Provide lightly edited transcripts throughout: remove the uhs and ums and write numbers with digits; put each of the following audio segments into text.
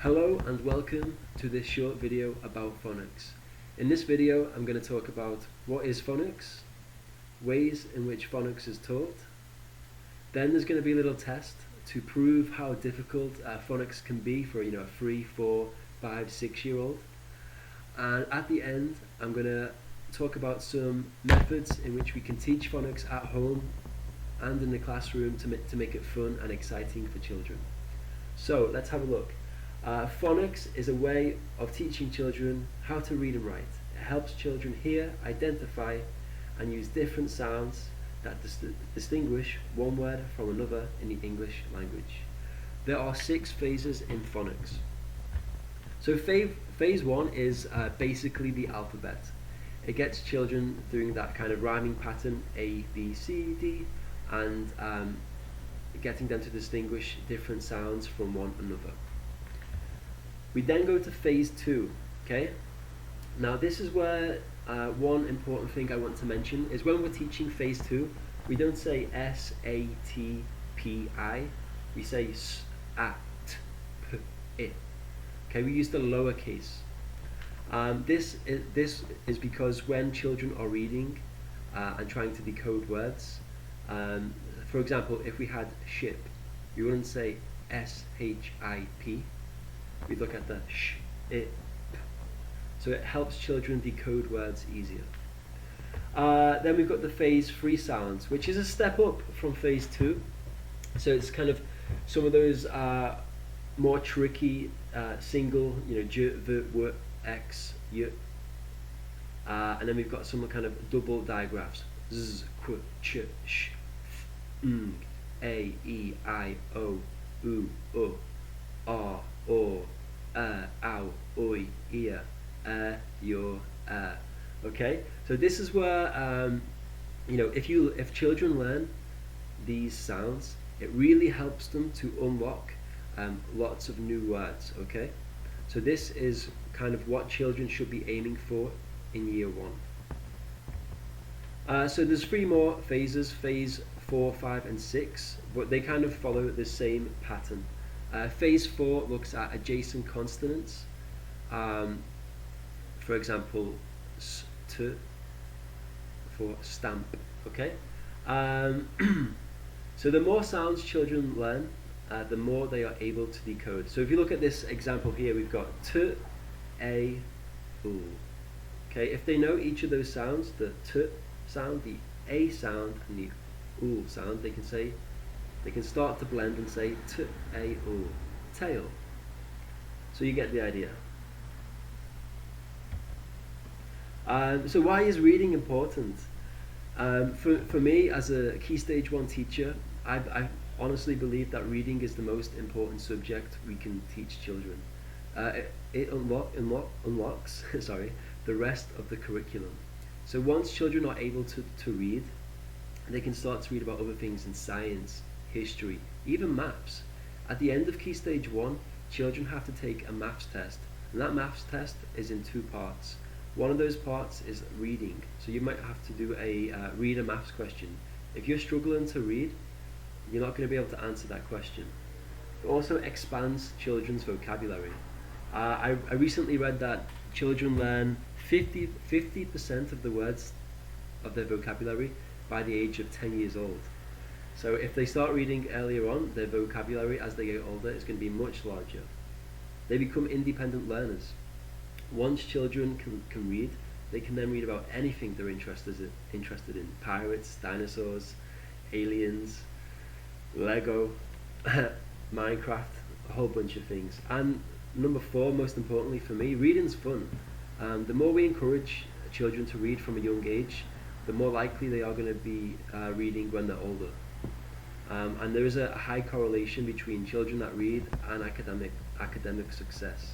Hello and welcome to this short video about phonics. In this video I'm going to talk about what is phonics, ways in which phonics is taught. Then there's going to be a little test to prove how difficult phonics can be for a 3, 4, 5, 6-year-old. And at the end I'm going to talk about some methods in which we can teach phonics at home and in the classroom to make it fun and exciting for children. So let's have a look. Phonics is a way of teaching children how to read and write. It helps children hear, identify, and use different sounds that distinguish one word from another in the English language. There are 6 phases in phonics. So phase 1 is basically the alphabet. It gets children doing that kind of rhyming pattern, A, B, C, D, and getting them to distinguish different sounds from one another. We then go to phase 2, okay? Now this is where one important thing I want to mention is when we're teaching phase 2, we don't say S-A-T-P-I, we say S-A-T-P-I. Okay, we use the lowercase. This is because when children are reading and trying to decode words, for example, if we had ship, we wouldn't say S-H-I-P. We'd look at the sh, it, p. So it helps children decode words easier. Then we've got the phase 3 sounds, which is a step up from phase 2. So it's kind of some of those more tricky single, j, v, w, x, y. And then we've got some kind of double digraphs. Z, qu, ch, sh, f, a, e, I, o, u, r, o, ow, oi, ear, your, okay? So this is where, if children learn these sounds, it really helps them to unlock lots of new words, okay? So this is kind of what children should be aiming for in year 1. So there's 3 more phases, phase 4, 5, and 6, but they kind of follow the same pattern. Phase 4 looks at adjacent consonants, for example, st for stamp, okay? So the more sounds children learn, the more they are able to decode. So if you look at this example here, we've got t, a, u. Okay, if they know each of those sounds, the t sound, the a sound, and the u sound, they can start to blend and say t, a, u, tail. So you get the idea. So why is reading important? For me, as a Key Stage 1 teacher, I honestly believe that reading is the most important subject we can teach children. It unlocks the rest of the curriculum. So once children are able to read, they can start to read about other things in science, history, even maths. At the end of Key Stage 1, children have to take a maths test, and that maths test is in 2 parts. One of those parts is reading, so you might have to do a read a maths question. If you're struggling to read, you're not going to be able to answer that question. It also expands children's vocabulary. I recently read that children learn 50% of the words of their vocabulary by the age of 10 years old. So if they start reading earlier on, their vocabulary as they get older is going to be much larger. They become independent learners. Once children can read, they can then read about anything they're interested in. Pirates, dinosaurs, aliens, Lego, Minecraft, a whole bunch of things. And number 4, most importantly for me, reading's fun. The more we encourage children to read from a young age, the more likely they are going to be reading when they're older. And there is a high correlation between children that read and academic success.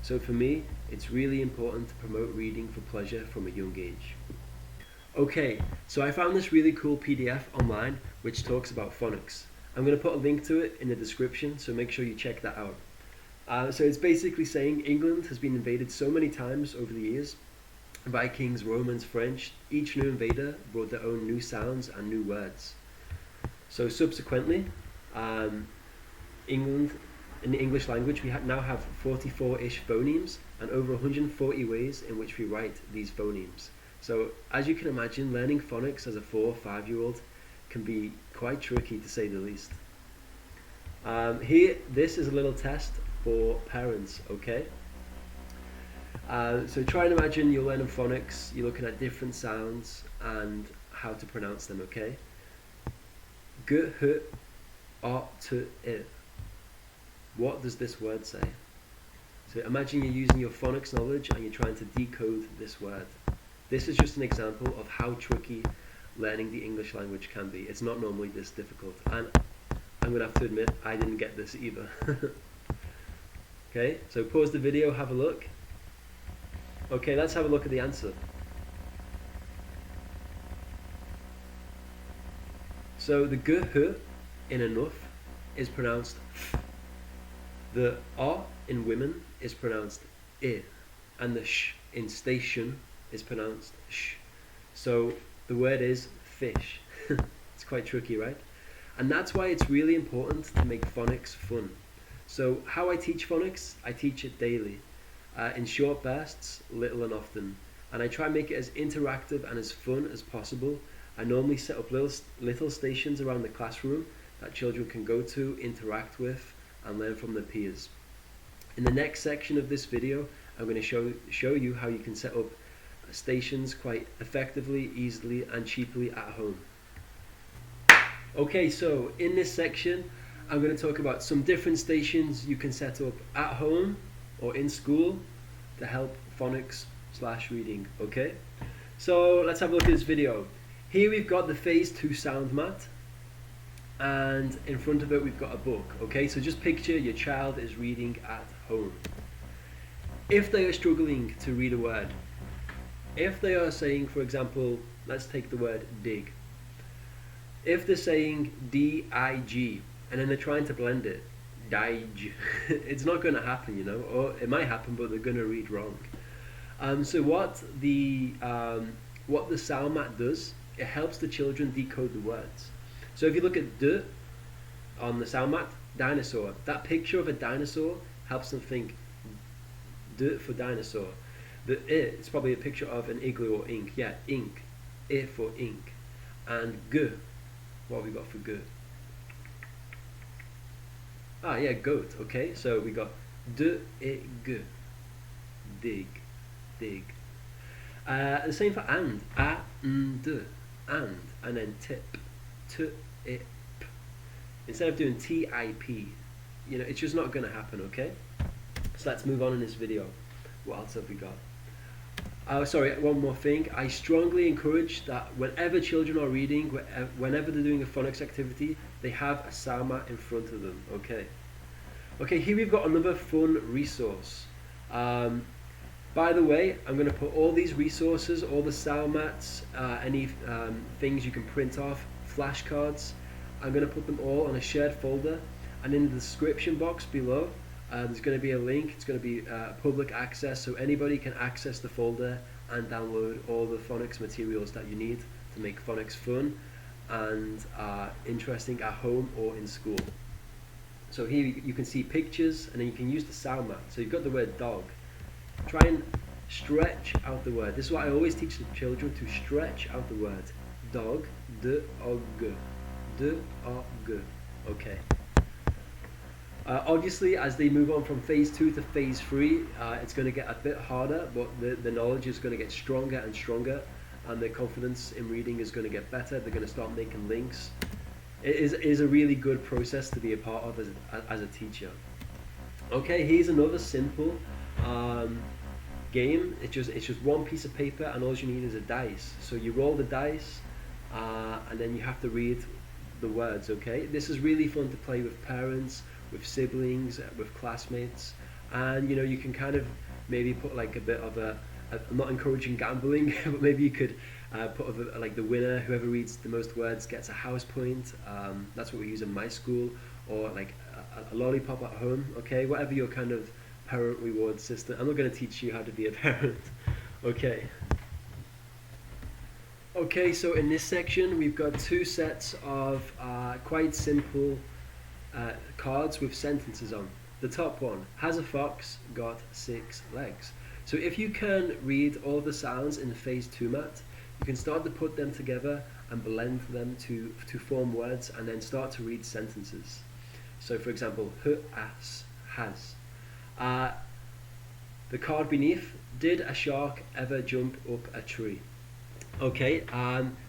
So for me, it's really important to promote reading for pleasure from a young age. Okay, so I found this really cool PDF online which talks about phonics. I'm going to put a link to it in the description, so make sure you check that out. So it's basically saying England has been invaded so many times over the years. Vikings, Romans, French, each new invader brought their own new sounds and new words. So subsequently, England in the English language, we now have 44-ish phonemes and over 140 ways in which we write these phonemes. So as you can imagine, learning phonics as a 4 or 5-year-old can be quite tricky, to say the least. Here, this is a little test for parents, okay? So try and imagine you're learning phonics, you're looking at different sounds and how to pronounce them, okay? G, h, o, t, I. What does this word say? So imagine you're using your phonics knowledge and you're trying to decode this word. This is just an example of how tricky learning the English language can be. It's not normally this difficult. And I'm going to have to admit, I didn't get this either. Okay, so pause the video, have a look. Okay, let's have a look at the answer. So the g, h in enough is pronounced f. The o in women is pronounced I. And the sh in station is pronounced sh. So the word is fish. It's quite tricky, right? And that's why it's really important to make phonics fun. So how I teach phonics, I teach it daily, in short bursts, little and often. And I try and make it as interactive and as fun as possible. I normally set up little stations around the classroom that children can go to, interact with, and learn from their peers. In the next section of this video, I'm going to show you how you can set up stations quite effectively, easily, and cheaply at home. Okay, so in this section, I'm going to talk about some different stations you can set up at home or in school to help phonics/reading, okay? So let's have a look at this video. Here we've got the Phase 2 sound mat, and in front of it we've got a book, okay? So just picture your child is reading at home. If they are struggling to read a word, if they are saying, for example, let's take the word dig. If they're saying D-I-G, and then they're trying to blend it, dig, it's not going to happen, you know, or it might happen, but they're going to read wrong. So what the sound mat does, it helps the children decode the words. So if you look at D on the sound mat, dinosaur, that picture of a dinosaur helps them think D for dinosaur. The I, it's probably a picture of an igloo or ink. Yeah, ink. I for ink. And G, what have we got for G? Ah, yeah, goat. Okay, so we got D, I, G. Dig, dig. The same for and. A, N, D. And then tip. T, I, P. Instead of doing T, I, P, you know, it's just not going to happen, okay? So let's move on in this video. What else have we got? Sorry, one more thing. I strongly encourage that whenever children are reading, whenever they're doing a phonics activity, they have a sound mat in front of them, okay? Okay, here we've got another fun resource. By the way, I'm going to put all these resources, all the sound mats, any things you can print off, flashcards, I'm going to put them all on a shared folder, and in the description box below, there's going to be a link. It's going to be public access, so anybody can access the folder and download all the phonics materials that you need to make phonics fun and interesting at home or in school. So here you can see pictures, and then you can use the sound mat. So you've got the word dog. Try and stretch out the word. This is what I always teach the children, to stretch out the word. Dog, d-o-g, d-o-g. Okay. Obviously, as they move on from Phase 2 to Phase 3, it's going to get a bit harder, but the knowledge is going to get stronger and stronger, and their confidence in reading is going to get better. They're going to start making links. It is a really good process to be a part of as a teacher. Okay, here's another simple game. It's just one piece of paper, and all you need is a dice. So you roll the dice, and then you have to read the words. Okay, this is really fun to play with parents, with siblings, with classmates, and you know, you can kind of maybe put like a bit of I'm not encouraging gambling, but maybe you could put like the winner, whoever reads the most words gets a house point. That's what we use in my school, or like a lollipop at home. Okay, whatever your kind of parent reward system. I'm not going to teach you how to be a parent. Okay. Okay, so in this section we've got two sets of quite simple cards with sentences on. the top one, has a fox got 6 legs? So if you can read all the sounds in the phase 2 mat, you can start to put them together and blend them to form words, and then start to read sentences. So for example, has. The card beneath, did a shark ever jump up a tree? Okay,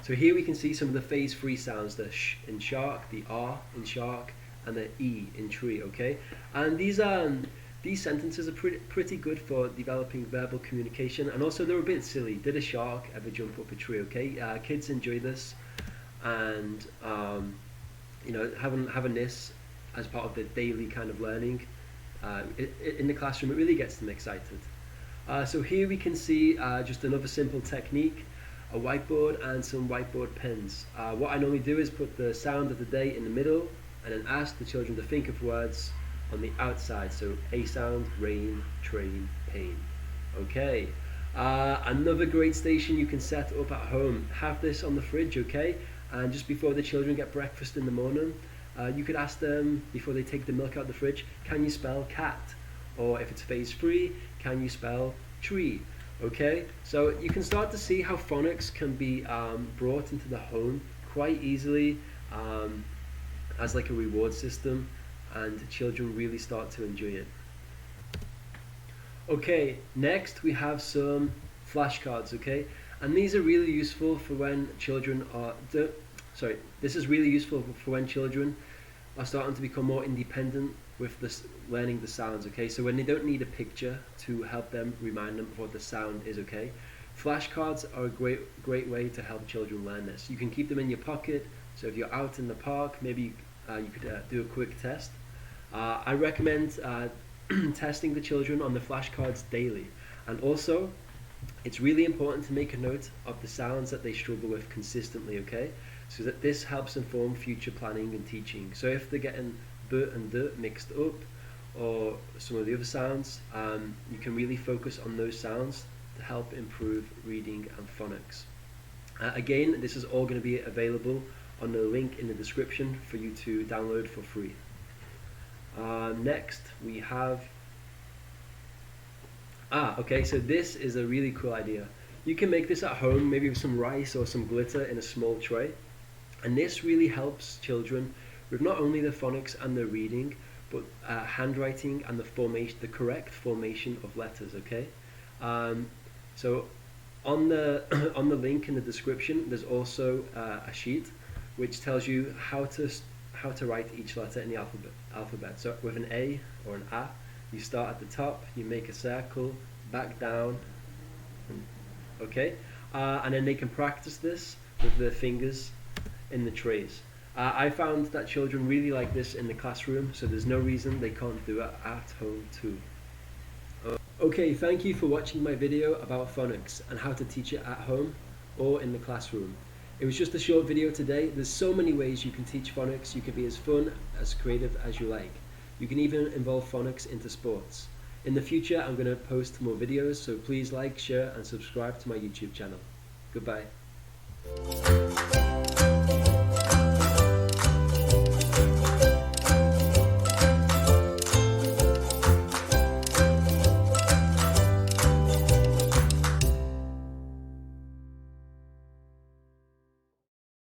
so here we can see some of the phase 3 sounds, the sh in shark, the r in shark, and the e in tree, okay? And these sentences are pretty good for developing verbal communication, and also they're a bit silly. Did a shark ever jump up a tree? Okay, kids enjoy this, and you know, having this as part of the daily kind of learning in the classroom, it really gets them excited. So here we can see just another simple technique, a whiteboard and some whiteboard pens. What I normally do is put the sound of the day in the middle, and then ask the children to think of words on the outside. So a sound, rain, train, pain. Okay. Another great station you can set up at home. Have this on the fridge, okay? And just before the children get breakfast in the morning, you could ask them, before they take the milk out of the fridge, can you spell cat? Or if it's phase 3, can you spell tree? Okay, so you can start to see how phonics can be brought into the home quite easily as like a reward system, and children really start to enjoy it. Okay, next we have some flashcards, okay? And these are really useful for when children are, this is really useful for when children are starting to become more independent with this, learning the sounds, okay? So when they don't need a picture to help them, remind them of what the sound is, okay? Flashcards are a great way to help children learn this. You can keep them in your pocket, so if you're out in the park, maybe you could do a quick test. I recommend testing the children on the flashcards daily, and also it's really important to make a note of the sounds that they struggle with consistently, okay? So that this helps inform future planning and teaching. So if they're getting b and d mixed up, or some of the other sounds, you can really focus on those sounds to help improve reading and phonics. Again, this is all going to be available on the link in the description for you to download for free. Next we have, okay, so this is a really cool idea. You can make this at home, maybe with some rice or some glitter in a small tray, and this really helps children with not only the phonics and the reading, but handwriting and the correct formation of letters, okay? So on the on the link in the description, there's also a sheet which tells you how to write each letter in the alphabet. So with an A or an A, you start at the top, you make a circle, back down, okay? And then they can practice this with their fingers in the trays. I found that children really like this in the classroom, so there's no reason they can't do it at home too. Okay, thank you for watching my video about phonics and how to teach it at home or in the classroom. It was just a short video today. There's so many ways you can teach phonics. You can be as fun, as creative as you like. You can even involve phonics into sports. In the future, I'm going to post more videos, so please like, share, and subscribe to my YouTube channel. Goodbye.